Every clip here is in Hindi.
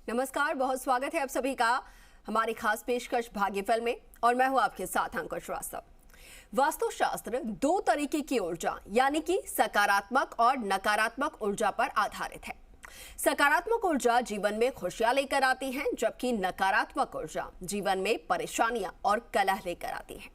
नमस्कार, बहुत स्वागत है आप सभी का हमारी खास पेशकश भाग्यफल में और मैं हूं आपके साथ अंकुर श्रीवास्तव। वास्तुशास्त्र दो तरीके की ऊर्जा यानी कि सकारात्मक और नकारात्मक ऊर्जा पर आधारित है। सकारात्मक ऊर्जा जीवन में खुशियां लेकर आती है, जबकि नकारात्मक ऊर्जा जीवन में परेशानियां और कलह लेकर आती है।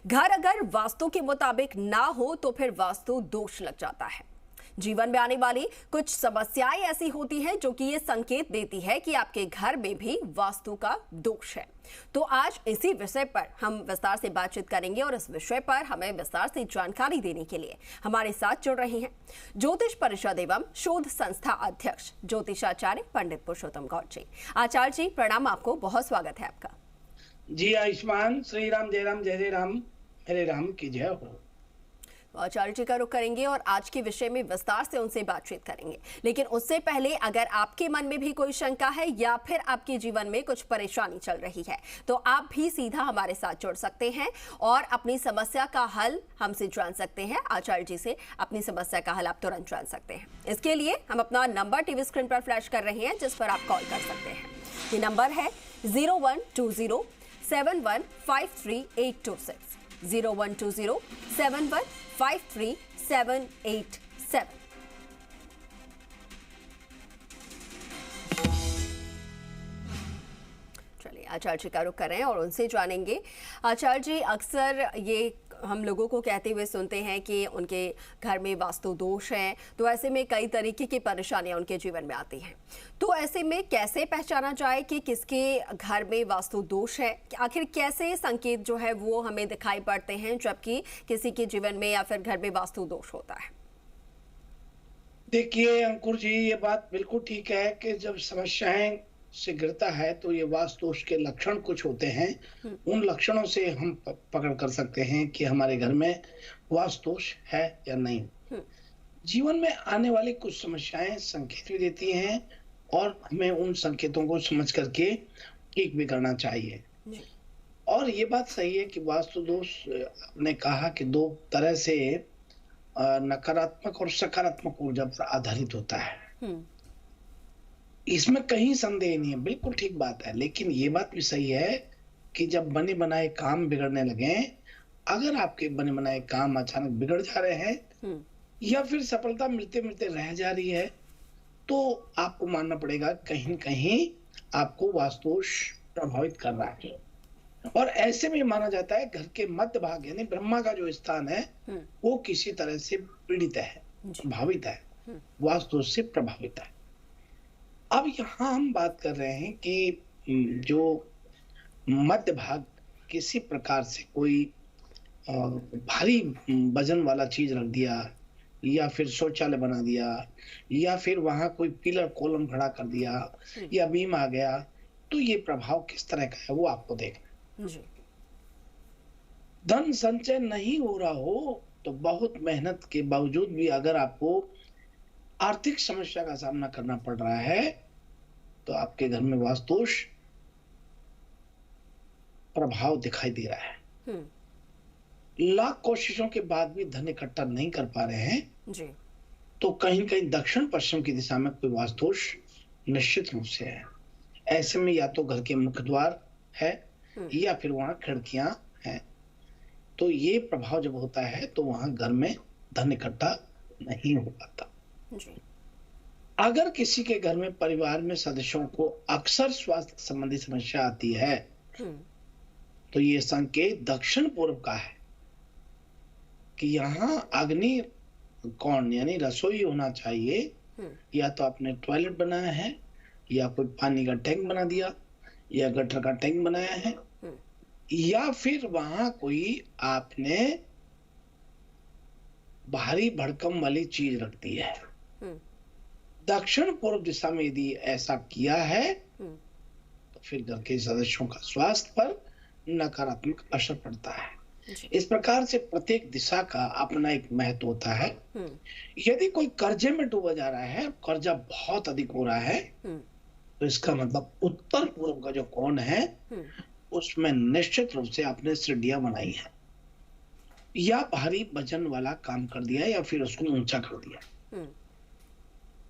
घर अगर वास्तु के मुताबिक ना हो तो फिर वास्तु दोष लग जाता है। जीवन में आने वाली कुछ समस्याएं ऐसी होती हैं जो कि ये संकेत देती है कि आपके घर में भी वास्तु का दोष है। तो आज इसी विषय पर हम विस्तार से बातचीत करेंगे और इस विषय पर हमें विस्तार से जानकारी देने के लिए हमारे साथ जुड़ रही हैं ज्योतिष परिषद एवं शोध संस्था अध्यक्ष ज्योतिषाचार्य पंडित पुरुषोत्तम गौड़ जी। आचार्य जी प्रणाम, आपको बहुत स्वागत है आपका। जी आयुष्मान, श्री राम जय राम जय जय राम, हरे राम की जय हो। आचार्य जी का रुख करेंगे और आज के विषय में विस्तार से उनसे बातचीत करेंगे, लेकिन उससे पहले अगर आपके मन में भी कोई शंका है या फिर आपके जीवन में कुछ परेशानी चल रही है तो आप भी सीधा हमारे साथ जुड़ सकते हैं और अपनी समस्या का हल हमसे जान सकते हैं। आचार्य जी से अपनी समस्या का हल आप तुरंत जान सकते हैं। इसके लिए हम अपना नंबर टीवी स्क्रीन पर फ्लैश कर रहे हैं जिस पर आप कॉल कर सकते हैं। ये नंबर है 0120715387 0120715387। चलिए आचार्य जी का रुख कर रहे हैं और उनसे जानेंगे। आचार्य जी, अक्सर ये हम लोगों को कहते हुए सुनते हैं कि उनके घर में वास्तु दोष है, तो ऐसे में कई तरीके की परेशानियां उनके जीवन में आती हैं। तो ऐसे में कैसे पहचाना जाए कि किसके घर में वास्तु दोष है? आखिर कैसे संकेत जो है वो हमें दिखाई पड़ते हैं जबकि किसी के जीवन में या फिर घर में वास्तु दोष होता है? देखिए अंकुर जी, ये बात बिल्कुल ठीक है कि जब समस्याएं से गिरता है तो ये वास्तु दोष के लक्षण कुछ होते हैं। उन लक्षणों से हम पकड़ कर सकते हैं कि हमारे घर में वास्तु दोष है या नहीं। जीवन में आने वाली कुछ समस्याएं संकेत भी देती हैं और हमें उन संकेतों को समझ करके ठीक भी करना चाहिए। और ये बात सही है कि वास्तु दोष आपने कहा कि दो तरह से नकारात्मक और सकारात्मक ऊर्जा पर आधारित होता है। इसमें कहीं संदेह नहीं है, बिल्कुल ठीक बात है। लेकिन ये बात भी सही है कि जब बने बनाए काम बिगड़ने लगे, अगर आपके बने बनाए काम अचानक बिगड़ जा रहे हैं या फिर सफलता मिलते मिलते रह जा रही है तो आपको मानना पड़ेगा कहीं न कहीं आपको वास्तु दोष प्रभावित कर रहा है। और ऐसे में माना जाता है घर के मध्य भाग यानी ब्रह्मा का जो स्थान है वो किसी तरह से पीड़ित है, प्रभावित है, वास्तु दोष से प्रभावित है। अब यहाँ हम बात कर रहे हैं कि जो मध्य भाग किसी प्रकार से कोई भारी वजन वाला चीज रख दिया या फिर शौचालय बना दिया या फिर वहां कोई पिलर कॉलम खड़ा कर दिया या बीम आ गया, तो ये प्रभाव किस तरह का है वो आपको देखना। धन संचय नहीं हो रहा हो तो बहुत मेहनत के बावजूद भी अगर आपको आर्थिक समस्या का सामना करना पड़ रहा है तो आपके घर में वास्तु दोष प्रभाव दिखाई दे रहा है। लाख कोशिशों के बाद भी धन इकट्ठा नहीं कर पा रहे हैं जी। तो कहीं न कहीं दक्षिण पश्चिम की दिशा में कोई वास्तु दोष निश्चित रूप से है। ऐसे में या तो घर के मुख्य द्वार है या फिर वहां खिड़कियां हैं। तो ये प्रभाव जब होता है तो वहां घर में धन इकट्ठा नहीं हो पाता जी। अगर किसी के घर में परिवार में सदस्यों को अक्सर स्वास्थ्य संबंधी समस्या आती है तो ये संकेत दक्षिण पूर्व का है कि यहाँ अग्नि कौन यानी रसोई होना चाहिए। या तो आपने टॉयलेट बनाया है या कोई पानी का टैंक बना दिया या गटर का टैंक बनाया है या फिर वहां कोई आपने भारी भड़कम वाली चीज रख दी है। दक्षिण पूर्व दिशा में यदि ऐसा किया है तो फिर घर के सदस्यों का स्वास्थ्य पर नकारात्मक असर पड़ता है। इस प्रकार से प्रत्येक दिशा का अपना एक महत्व होता है। यदि कोई कर्जे में डूबा जा रहा है, कर्जा बहुत अधिक हो रहा है, तो इसका मतलब उत्तर पूर्व का जो कोण है उसमें निश्चित रूप से आपने सीढ़ियां बनाई है या भारी वजन वाला काम कर दिया या फिर उसको ऊंचा कर दिया।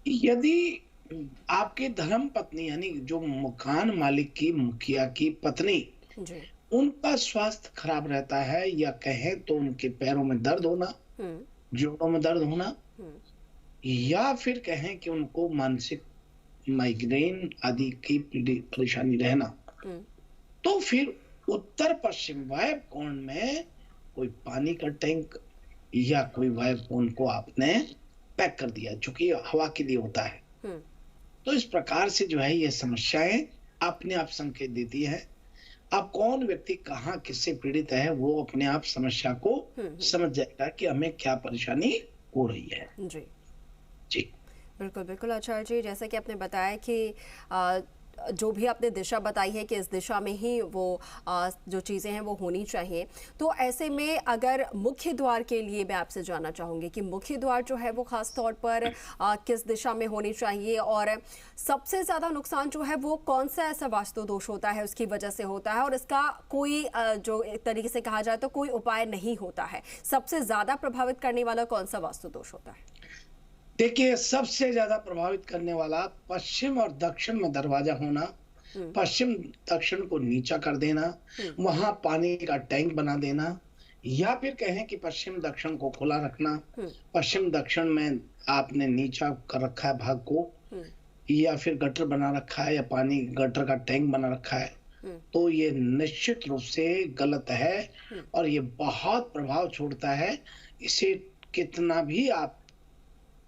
यदि आपकी धर्म पत्नी यानी जो मकान मालिक की मुखिया की पत्नी, जी। उनका स्वास्थ्य खराब रहता है या कहें तो उनके पैरों में दर्द होना, हुँ, जोड़ों में दर्द होना, हुँ, या फिर कहें कि उनको मानसिक माइग्रेन आदि की परेशानी रहना, हुँ, तो फिर उत्तर पश्चिम वायव्य कोण में कोई पानी का टैंक या कोई वायव्य कोण को आपने पैक कर दिया, जो कि हवा के लिए होता है। हुँ, तो इस प्रकार से जो है ये समस्याएं अपने आप संकेत देती है। अब कौन व्यक्ति कहाँ किससे पीड़ित है वो अपने आप समस्या को हुँ, हुँ। समझ जाएगा कि हमें क्या परेशानी हो रही है। जी। जी। बिल्कुल, बिल्कुल आचार्य जी, जैसा कि आपने बताया कि अ, जो भी आपने दिशा बताई है कि इस दिशा में ही वो जो चीज़ें हैं वो होनी चाहिए। तो ऐसे में अगर मुख्य द्वार के लिए मैं आपसे जानना चाहूँगी कि मुख्य द्वार जो है वो ख़ास तौर पर किस दिशा में होनी चाहिए, और सबसे ज़्यादा नुकसान जो है वो कौन-सा ऐसा वास्तु दोष होता है, उसकी वजह से होता है, और इसका कोई जो एक तरीके से कहा जाए तो कोई उपाय नहीं होता है? सबसे ज़्यादा प्रभावित करने वाला कौन-सा वास्तु दोष होता है? देखिए, सबसे ज्यादा प्रभावित करने वाला पश्चिम और दक्षिण में दरवाजा होना, हुँ, पश्चिम दक्षिण को नीचा कर देना, हुँ, वहां पानी का टैंक बना देना, या फिर कहें कि पश्चिम दक्षिण को खुला रखना, हुँ, पश्चिम दक्षिण में आपने नीचा कर रखा है भाग को, हुँ, या फिर गटर बना रखा है या पानी गटर का टैंक बना रखा है, हुँ, तो ये निश्चित रूप से गलत है हुँ, और ये बहुत प्रभाव छोड़ता है। इसे कितना भी आप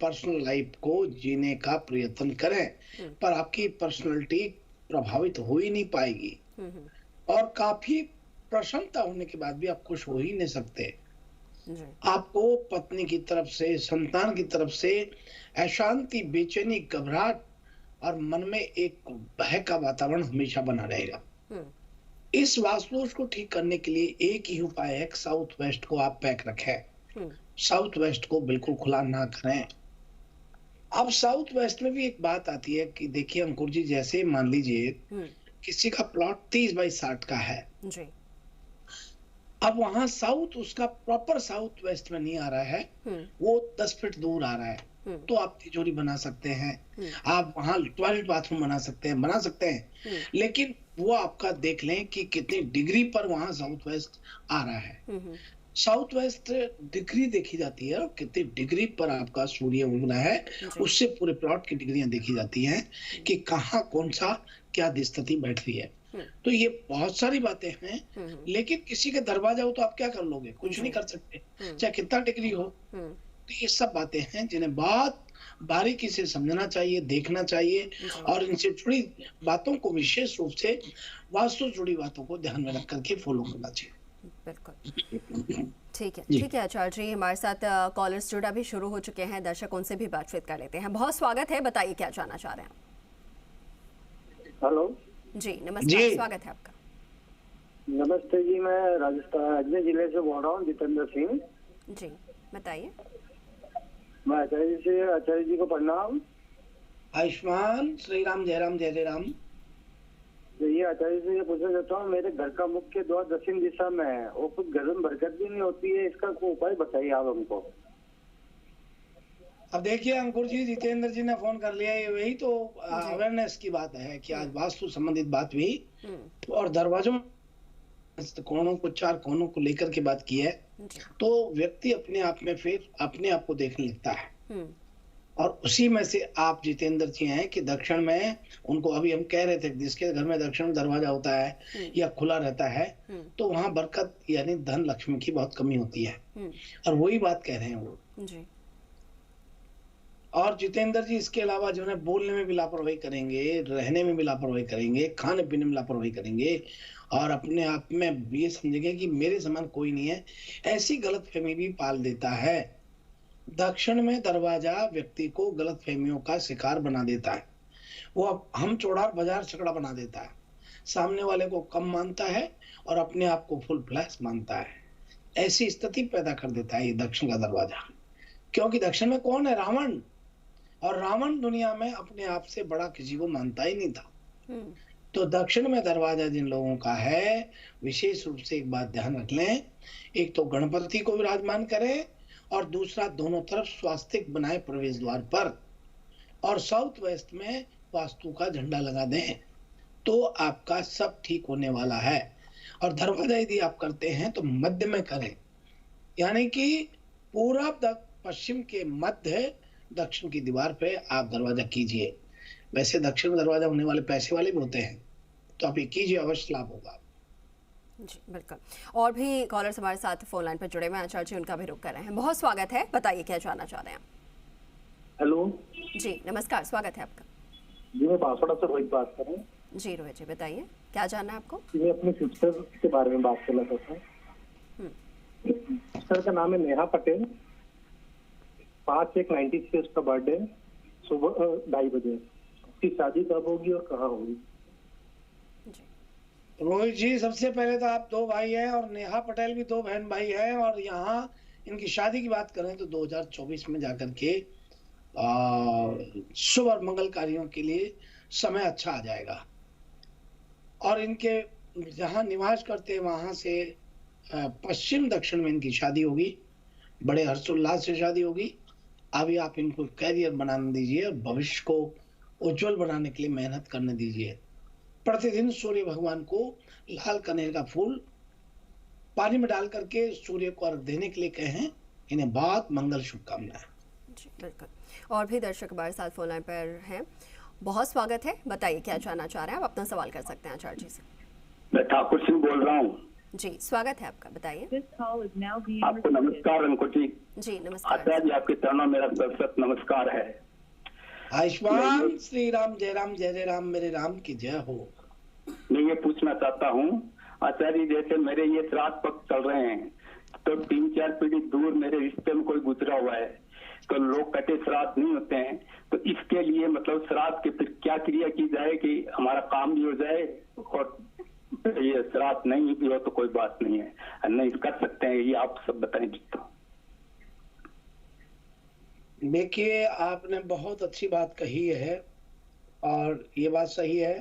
पर्सनल लाइफ को जीने का प्रयत्न करें, हुँ, पर आपकी पर्सनैलिटी प्रभावित हो ही नहीं पाएगी हुँ, हुँ, और काफी प्रसन्नता होने के बाद भी आप खुश हो ही नहीं सकते। जी। आपको पत्नी की तरफ से, संतान की तरफ से अशांति, बेचैनी, घबराहट और मन में एक भय का वातावरण हमेशा बना रहेगा। हुँ, इस वास्तु दोष को ठीक करने के लिए एक ही उपाय है कि साउथ वेस्ट को आप पैक रखें। हुँ, साउथ वेस्ट को बिल्कुल खुला ना करें। अब साउथ वेस्ट में भी एक बात आती है कि देखिए अंकुर जी, जैसे मान लीजिए हुँ, किसी का प्लॉट 30 बाई 60 का है। जी। अब वहां साउथ उसका प्रॉपर साउथ वेस्ट में नहीं आ रहा है, हुँ, वो 10 फीट दूर आ रहा है। हुँ, तो आप तिजोरी बना सकते हैं, हुँ, आप वहां टॉयलेट बाथरूम बना सकते हैं, हुँ, लेकिन वो आपका देख लें कि कितनी डिग्री पर वहां साउथ वेस्ट आ रहा है। हुँ, हुँ, साउथ वेस्ट डिग्री देखी जाती है और कितनी डिग्री पर आपका सूर्य उग रहा है, जी। उससे पूरे प्लॉट की डिग्रियां देखी जाती हैं कि कहाँ कौन सा क्या स्थिति बैठ रही है। हुँ, तो ये बहुत सारी बातें हैं, हुँ, हुँ, लेकिन किसी के दरवाजा हो तो आप क्या कर लोगे? कुछ नहीं जी। कर सकते, हुँ, चाहे कितना डिग्री हो। हुँ, तो ये सब बातें हैं जिन्हें बहुत बारीकी से समझना चाहिए, देखना चाहिए जी। और इनसे जुड़ी बातों को विशेष रूप से वास्तु से जुड़ी बातों को ध्यान में रख करके फॉलो करना चाहिए। बिल्कुल। जी। ठीक है आचार्य जी, हमारे साथ कॉलर्स जुड़ा भी शुरू हो चुके हैं, दर्शक उनसे भी बातचीत कर लेते हैं। बहुत स्वागत है, बताइए क्या जानना चाह रहे हैं? हेलो। जी, जी। नमस्कार, स्वागत है आपका। नमस्ते जी, मैं राजस्थान अजमेर जिले से बोल रहा हूँ, जितेंद्र सिंह। जी, बताइए। मैं आचार्य जी को प्रणाम। आयुष्मान श्री राम, जय राम, जय जय राम। तो ये आचार्य जी से पूछना चाहता हूँ, मेरे घर का मुख्य द्वार दक्षिण दिशा में है और कुछ घर में बरकत भी नहीं होती है, इसका कोई उपाय बताइए आप हमको। अब देखिए अंकुर जी, जितेंद्र जी ने फोन कर लिया, ये वही तो जी। अवेयरनेस की बात है कि आज वास्तु संबंधित बात हुई हुँ, और दरवाजों कोणों को, 4 कोणों को लेकर के बात की है, जी। तो व्यक्ति अपने आप में फिर अपने आप को देखने लगता है हुँ, और उसी में से आप जितेंद्र जी हैं कि दक्षिण में उनको अभी हम कह रहे थे कि जिसके घर में दक्षिण दरवाजा होता है हुँ, या खुला रहता है, हुँ, तो वहां बरकत यानी धन लक्ष्मी की बहुत कमी होती है हुँ, और वही बात कह रहे हैं वो। जी। और जितेंद्र जी इसके अलावा जो है बोलने में भी लापरवाही करेंगे, रहने में भी लापरवाही करेंगे, खाने पीने में लापरवाही करेंगे और अपने आप में ये समझेंगे कि मेरे समान कोई नहीं है, ऐसी गलतफहमी भी पाल देता है। दक्षिण में दरवाजा व्यक्ति को गलतफहमियों का शिकार बना देता है। वो हम चौड़ा बाजार छकड़ा बना देता है, सामने वाले को कम मानता है और अपने आप को फुल फ्लैश मानता है। ऐसी स्थिति पैदा कर देता है ये दक्षिण का दरवाजा, क्योंकि दक्षिण में कौन है? रावण। और रावण दुनिया में अपने आप से बड़ा किसी को मानता ही नहीं था। हुँ, तो दक्षिण में दरवाजा जिन लोगों का है, विशेष रूप से एक बात ध्यान रख लें, एक तो गणपति को विराजमान करें और दूसरा दोनों तरफ स्वास्तिक बनाए प्रवेश द्वार पर, और साउथ वेस्ट में वास्तु का झंडा लगा दें तो आपका सब ठीक होने वाला है। और दरवाजा यदि आप करते हैं तो मध्य में करें, यानी कि पूर्व पश्चिम के मध्य दक्षिण की दीवार पे आप दरवाजा कीजिए। वैसे दक्षिण में दरवाजा होने वाले पैसे वाले भी होते हैं, तो आप ये कीजिए, अवश्य लाभ होगा। जी बिल्कुल। और भी कॉलर्स हमारे साथ फोन लाइन पर जुड़े हुए हैं आचार्य जी, उनका भी रुख कर रहे हैं। बहुत स्वागत है, बताइए क्या जानना चाह रहे हैं। हेलो जी नमस्कार, स्वागत है आपका। जी मैं बांसवाड़ा से रोहित बात कर रहा हूँ। जी रोहित जी बताइए क्या जानना है आपको। मैं अपने सिस्टर के बारे में बात करना चाहता हूँ। सिस्टर का नाम है नेहा पटेल, 5/1/96 उसका बर्थडे, सुबह 2:30 बजे। उसकी शादी कब होगी और कहाँ होगी? रोहित जी, सबसे पहले तो आप 2 भाई हैं और नेहा पटेल भी 2 बहन भाई हैं, और यहाँ इनकी शादी की बात करें तो 2024 में जाकर के शुभ और मंगल कार्यों के लिए समय अच्छा आ जाएगा। और इनके जहाँ निवास करते हैं वहां से पश्चिम दक्षिण में इनकी शादी होगी, बड़े हर्षोल्लास से शादी होगी। अभी आप इनको कैरियर बनाने दीजिए और भविष्य को उज्जवल बनाने के लिए मेहनत करने दीजिए। प्रतिदिन सूर्य भगवान को लाल कनेर का फूल पानी में डाल करके सूर्य को अर्घ देने के लिए कहें। इन्हें बहुत मंगल शुभकामनाएं। जी बिल्कुल। और भी दर्शक हमारे साथ फोन लाइन पर हैं, बहुत स्वागत है, बताइए क्या जानना चाह रहे हैं। आप अपना सवाल कर सकते हैं आचार्य जी से। मैं ठाकुर सिंह बोल रहा हूँ। जी स्वागत है आपका, बताइए। आपको नमस्कार अंकुटी जी नमस्कार आचार्य जी, आपके चरणों मेरा सत नमस्कार है। आयुष्मान श्री राम, जय राम जय जय राम, मेरे राम की जय हो। मैं ये पूछना चाहता हूँ आचार्य जी, जैसे मेरे ये श्राद्ध पक्ष चल रहे हैं तो 3-4 पीढ़ी दूर मेरे रिश्ते में कोई गुजरा हुआ है, तो लोग कटे श्राद्ध नहीं होते हैं, तो इसके लिए मतलब श्राद्ध की फिर क्या क्रिया की जाए कि हमारा काम भी हो जाए, और ये श्राद्ध नहीं भी हो तो कोई बात नहीं है, नहीं कर सकते हैं, ये आप सब बताएं। देखिए, आपने बहुत अच्छी बात कही है, और ये बात सही है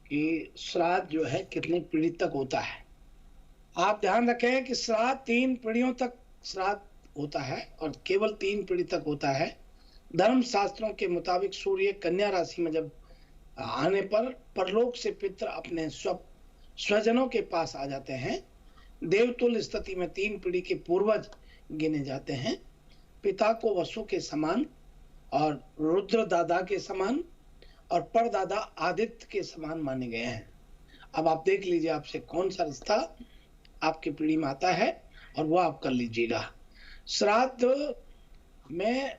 कि श्राद्ध जो है कितनी पीढ़ी तक होता है। आप ध्यान रखें कि श्राद्ध 3 पीढ़ियों तक श्राद्ध होता है, और केवल 3 पीढ़ी तक होता है। धर्म शास्त्रों के मुताबिक सूर्य कन्या राशि में जब आने पर परलोक से पितृ अपने स्वजनों के पास आ जाते हैं। देवतुल्य स्थिति में 3 पीढ़ी के पूर्वज गिने जाते हैं। पिता को वसु के समान, और रुद्र दादा के समान, और परदादा आदित्य के समान माने गए हैं। अब आप देख लीजिए आपसे कौन सा रिश्ता आपकी पीढ़ी में आता है, और वो आप कर लीजिएगा। श्राद्ध में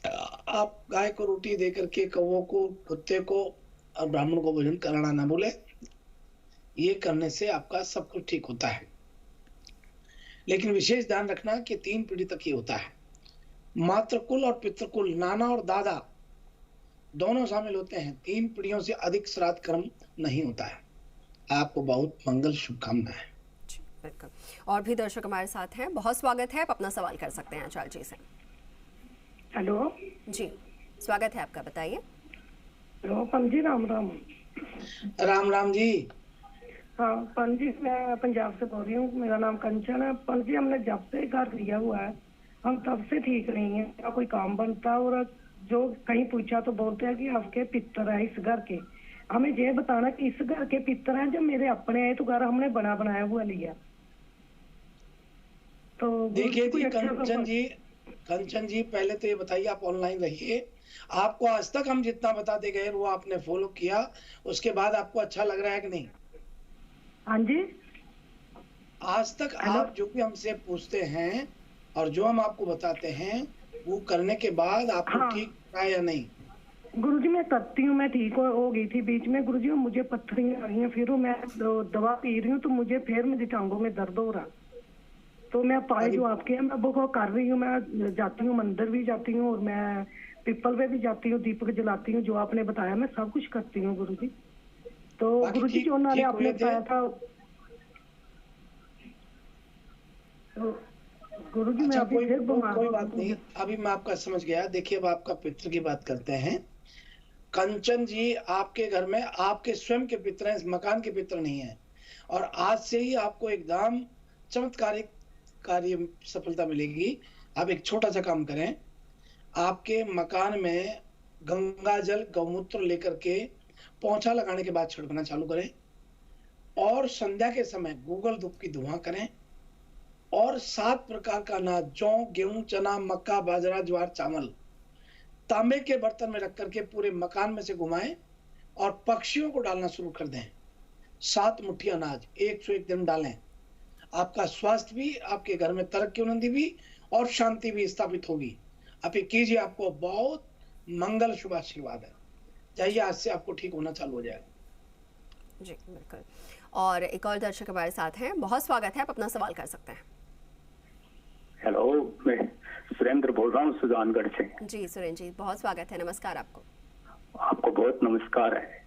आप गाय को रोटी दे करके कौवों को, कुत्ते को और ब्राह्मण को भोजन कराना ना भूले। ये करने से आपका सब कुछ ठीक होता है। लेकिन विशेष ध्यान रखना कि 3 पीढ़ी तक ही होता है। मातृकुल और पितृकुल, नाना और दादा दोनों शामिल होते हैं। 3 पीढ़ियों से अधिक श्राद्ध कर्म नहीं होता है। आपको बहुत मंगल शुभकामनाएं। बिल्कुल। और भी दर्शक हमारे साथ हैं, बहुत स्वागत है, आप अपना सवाल कर सकते हैं आचार्य जी से। हेलो जी स्वागत है आपका, बताइए। हेलो पंजी, राम राम। राम राम जी। हाँ पंजी, मैं पंजाब से बोल रही हूँ, मेरा नाम कंचन है। पंजी, हमने जब से घर लिया हुआ है हम तब से ठीक नहीं है, ना कोई काम बनता, और जो कहीं पूछा तो बोलते हैं कि आपके पितर है इस घर के। हमें ये बताना कि इस घर के पितर हैं, जब मेरे अपने है तो घर हमने बना बनाया हुआ लिया। तो देखिए जी कंचन जी, पहले तो ये बताइए, आप ऑनलाइन रहिए। आपको आज तक हम जितना बताते गए वो आपने फॉलो किया, उसके बाद आपको अच्छा लग रहा है कि नहीं? हाँ जी। आज तक आप जो भी हमसे पूछते हैं और जो हम आपको बताते हैं वो करने के बाद आपको हाँ। ठीक है या नहीं? गुरुजी मैं करती हूँ, मैं ठीक हो गई थी बीच में गुरुजी, मुझे पत्थरियां आ रही हैं, फिर मैं दवा पी रही हूँ तो मुझे फिर मुझे टांगों में दर्द हो रहा। तो मैं पाए जो आपके हैं मैं वो कर रही हूँ, मैं जाती हूँ, मंदिर भी जाती हूँ, और मैं पीपल पे भी जाती हूँ, दीपक जलाती हूँ, जो आपने बताया मैं सब कुछ करती हूँ गुरुजी। तो गुरुजी जो उन्होंने आपने बताया था, तो गुरुजी मैं अभी फिर बीमार। कोई बात नहीं, अभी मैं आपका समझ गया। देखिए, अब आपका पितृ की बात करते हैं। कंचन जी, आपके घर में आपके स्वयं के पितर हैं, इस मकान के पितर नहीं है, और आज से ही आपको एकदम चमत्कारिक कार्य सफलता मिलेगी। आप एक छोटा सा काम करें, आपके मकान में गंगा जल गौमूत्र लेकर के पोंछा लगाने के बाद छिड़कना चालू करें और संध्या के समय गूगल धूप की धुआं करें और 7 प्रकार का अनाज जौ गेहूं चना मक्का बाजरा ज्वार चावल तांबे के बर्तन में रख करके पूरे मकान में से घुमाएं और पक्षियों को डालना शुरू कर दें। 7 मुट्ठी अनाज 101 दिन डालें। आपका स्वास्थ्य भी, आपके घर में तरक्की उन्नति भी और शांति भी स्थापित होगी। आप ये कीजिए, आपको बहुत मंगल शुभ आशीर्वाद है। जाइए, आज से आपको ठीक होना चालू हो जाएगा। जी बिल्कुल। और एक और दर्शक हमारे साथ हैं, बहुत स्वागत है, आप अपना सवाल कर सकते हैं। हेलो, मैं सुरेंद्र बोल रहा हूँ सुजानगढ़ से। जी सुरेंद्र जी, बहुत स्वागत है, नमस्कार आपको। आपको बहुत नमस्कार है।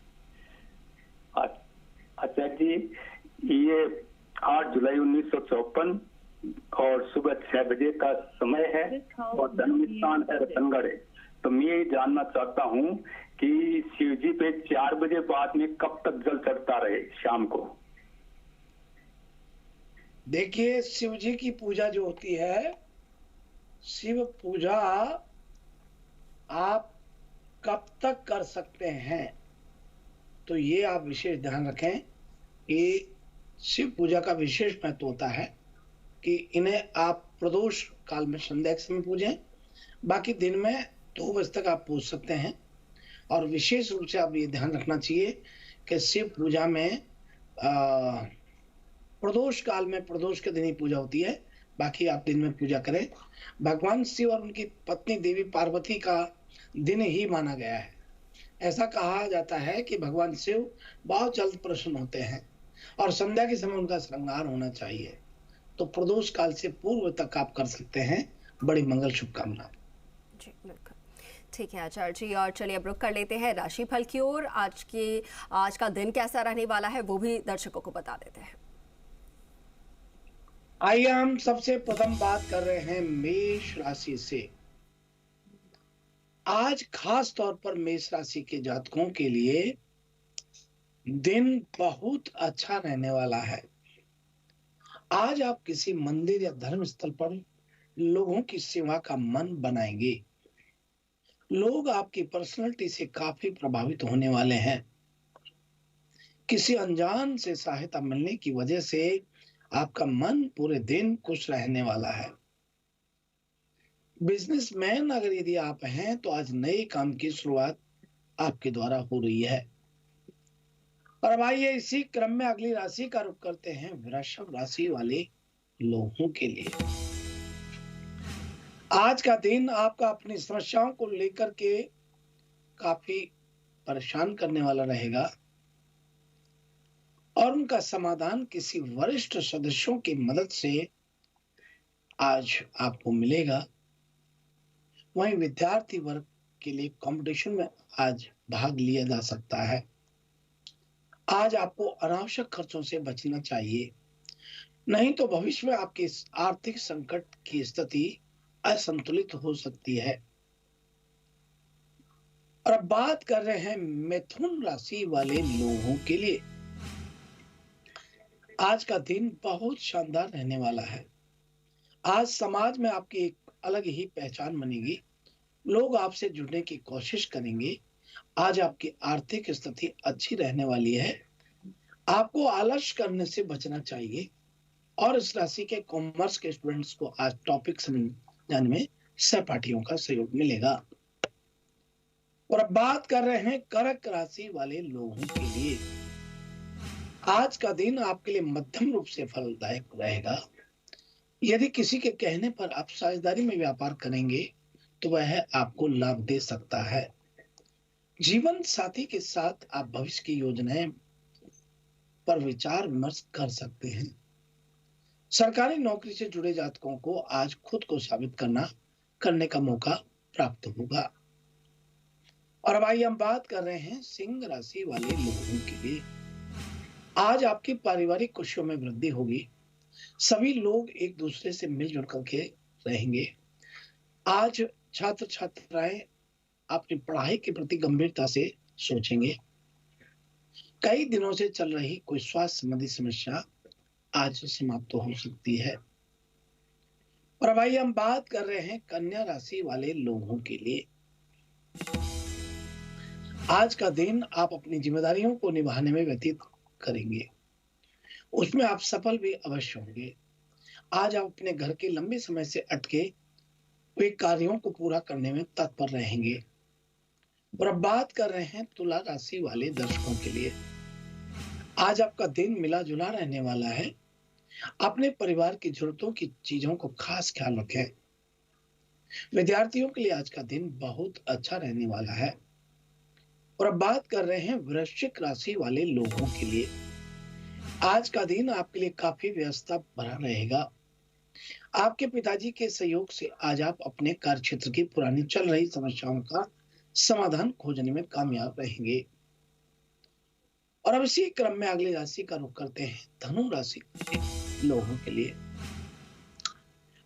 आचार्य जी, ये 8 जुलाई 1954 और सुबह 6 बजे का समय है और जन्म स्थान है रतनगढ़। तो मैं ये जानना चाहता हूँ कि शिव जी पे 4 बजे बाद में कब तक जल चढ़ता रहे शाम को? देखिए, शिव जी की पूजा जो होती है, शिव पूजा आप कब तक कर सकते हैं, तो ये आप विशेष ध्यान रखें कि शिव पूजा का विशेष महत्व होता है कि इन्हें आप प्रदोष काल में संध्या के समय पूजें। बाकी दिन में 2 बजे तक आप पूज सकते हैं। और विशेष रूप से आप ये ध्यान रखना चाहिए कि शिव पूजा में प्रदोष काल में प्रदोष के दिन ही पूजा होती है, बाकी आप दिन में पूजा करें। भगवान शिव और उनकी पत्नी देवी पार्वती का दिन ही माना गया है। ऐसा कहा जाता है कि भगवान शिव बहुत जल्द प्रसन्न होते हैं और संध्या के समय उनका श्रृंगार होना चाहिए। तो प्रदोष काल से पूर्व तक आप कर सकते हैं। बड़ी मंगल शुभकामना। जी बिल्कुल, ठीक है आचार्य जी। और चलिए अब रुक कर लेते हैं राशिफल की ओर। आज का दिन कैसा रहने वाला है वो भी दर्शकों को बता देते हैं। आइए हम सबसे प्रथम बात कर रहे हैं मेष राशि से। आज खास तौर पर मेष राशि के जातकों के लिए दिन बहुत अच्छा रहने वाला है। आज आप किसी मंदिर या धर्म स्थल पर लोगों की सेवा का मन बनाएंगे। लोग आपकी पर्सनालिटी से काफी प्रभावित होने वाले हैं। किसी अनजान से सहायता मिलने की वजह से आपका मन पूरे दिन खुश रहने वाला है। बिजनेसमैन अगर यदि आप हैं तो आज नए काम की शुरुआत आपके द्वारा हो रही है। और अब आइए इसी क्रम में अगली राशि का रुख करते हैं वृषभ राशि वाले लोगों के लिए। आज का दिन आपका अपनी समस्याओं को लेकर के काफी परेशान करने वाला रहेगा और उनका समाधान किसी वरिष्ठ सदस्यों की मदद से आज आपको मिलेगा। वहीं विद्यार्थी वर्ग के लिए कंपटीशन में आज भाग लिया जा सकता है। आज आपको अनावश्यक खर्चों से बचना चाहिए, नहीं तो भविष्य में आपके आर्थिक संकट की स्थिति असंतुलित हो सकती है। और अब बात कर रहे हैं मिथुन राशि वाले लोगों के लिए। आज का दिन बहुत शानदार रहने वाला है। आज समाज में आपकी एक अलग ही पहचान बनेगी। लोग आपसे जुड़ने की कोशिश करेंगे। आज आपकी आर्थिक स्थिति अच्छी रहने वाली है। आपको आलस करने से बचना चाहिए। और इस राशि के कॉमर्स के स्टूडेंट्स को आज टॉपिक समझने में सहपाठियों का सहयोग मिलेगा। और अब बात कर रहे हैं कर्क राशि वाले लोगों के लिए। आज का दिन आपके लिए मध्यम रूप से फलदायक रहेगा। यदि किसी के कहने पर आप साझेदारी में व्यापार करेंगे तो वह आपको लाभ दे सकता है। जीवन साथी के साथ आप भविष्य की योजनाएं पर विचार विमर्श कर सकते हैं। सरकारी नौकरी से जुड़े जातकों को आज खुद को साबित करने का मौका प्राप्त होगा। और अब आइए हम बात कर रहे हैं सिंह राशि वाले लोगों के लिए। आज आपकी पारिवारिक खुशियों में वृद्धि होगी। सभी लोग एक दूसरे से मिलजुल करके रहेंगे। आज छात्र छात्राएं अपनी पढ़ाई के प्रति गंभीरता से सोचेंगे। कई दिनों से चल रही कोई स्वास्थ्य संबंधी समस्या आज समाप्त हो सकती है। और अब आइए हम बात कर रहे हैं कन्या राशि वाले लोगों के लिए। आज का दिन आप अपनी जिम्मेदारियों को निभाने में व्यतीत करेंगे। उसमें आप सफल भी अवश्य होंगे। आज आप अपने घर के लंबे समय से अटके हुए कार्यों को पूरा करने में तत्पर रहेंगे। और अब बात कर रहे हैं तुला राशि वाले दर्शकों के लिए। आज आपका दिन मिला जुला रहने वाला है। अपने परिवार की जरूरतों की चीजों को खास ख्याल रखें। विद्यार्थियों के लिए आज का दिन बहुत अच्छा रहने वाला है। और अब बात कर रहे हैं वृश्चिक राशि वाले लोगों के लिए। आज का दिन आपके लिए काफी व्यस्तता भरा रहेगा। आपके पिताजी के सहयोग से आज आप अपने कार्य क्षेत्र की पुरानी चल रही समस्याओं का समाधान खोजने में कामयाब रहेंगे। और अब इसी क्रम में अगली राशि का रुख करते हैं धनु राशि के लोगों के लिए।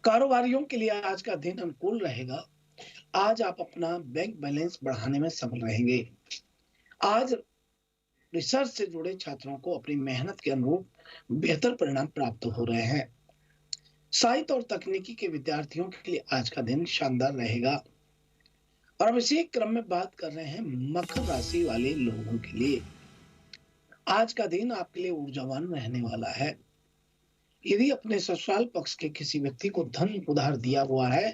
कारोबारियों के लिए आज का दिन अनुकूल रहेगा। आज आप अपना बैंक बैलेंस बढ़ाने में सफल रहेंगे। आज रिसर्च से जुड़े छात्रों को अपनी मेहनत के अनुरूप बेहतर परिणाम प्राप्त हो रहे हैं। साहित्य और तकनीकी के विद्यार्थियों के लिए आज का दिन शानदार रहेगा। और अब इसी क्रम में बात कर रहे हैं मकर राशि वाले लोगों के लिए। आज का दिन आपके लिए ऊर्जावान रहने वाला है। यदि अपने ससुराल पक्ष के किसी व्यक्ति को धन उधार दिया हुआ है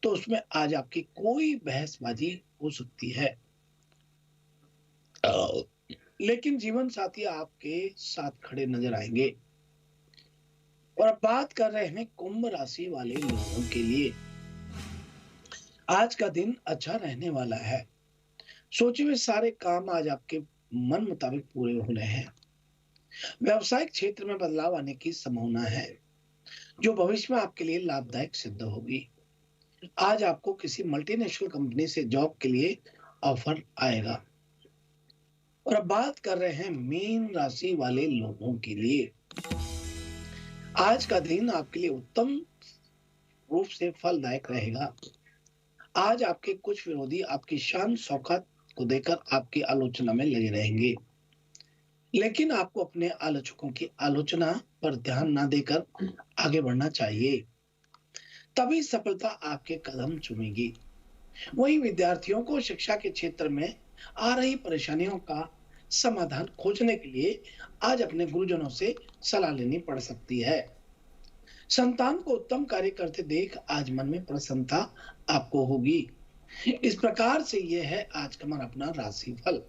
तो उसमें आज आपकी कोई बहसबाजी हो सकती है, लेकिन जीवन साथी आपके साथ खड़े नजर आएंगे। और अब बात कर रहे हैं कुंभ राशि वाले लोगों के लिए। आज का दिन अच्छा रहने वाला है। सोचे हुए सारे काम आज आपके मन मुताबिक पूरे होने हैं। व्यवसायिक क्षेत्र में बदलाव आने की संभावना है जो भविष्य में आपके लिए लाभदायक सिद्ध होगी। आज आपको किसी मल्टीनेशनल कंपनी से जॉब के लिए ऑफर आएगा। और अब बात कर रहे हैं मीन राशि वाले लोगों के लिए। आज का दिन आपके लिए उत्तम रूप से फलदायक रहेगा। आज आपके कुछ विरोधी आपकी शान शौकत को देकर आपकी आलोचना में लगे रहेंगे, लेकिन आपको अपने आलोचकों की आलोचना पर ध्यान ना देकर आगे बढ़ना चाहिए, तभी सफलता आपके कदम चूमेगी। वहीं विद्यार्थियों को शिक्षा के क्षेत्र में आ रही परेशानियों का समाधान खोजने के लिए आज अपने गुरुजनों से सलाह लेनी पड़ सकती है। संतान को उत्तम कार्य करते देख आज मन में प्रसन्नता आपको होगी। इस प्रकार से यह है आज का हमारा अपना राशिफल।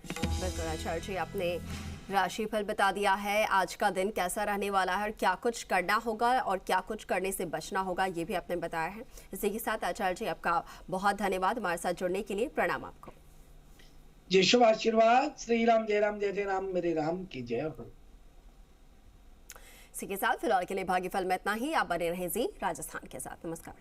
बिल्कुल आचार्य जी, आपने राशिफल बता दिया है। आज का दिन कैसा रहने वाला है और क्या कुछ करना होगा और क्या कुछ करने से बचना होगा, ये भी आपने बताया है। इसी के साथ आचार्य जी आपका बहुत धन्यवाद हमारे साथ जुड़ने के लिए। प्रणाम आपको। जय शुभ आशीर्वाद। श्री राम जय राम जय जय राम, मेरे राम की जय हो। इसी के साथ फिलहाल के लिए भाग्यफल में इतना ही। आप बने रहें जी राजस्थान के साथ। नमस्कार।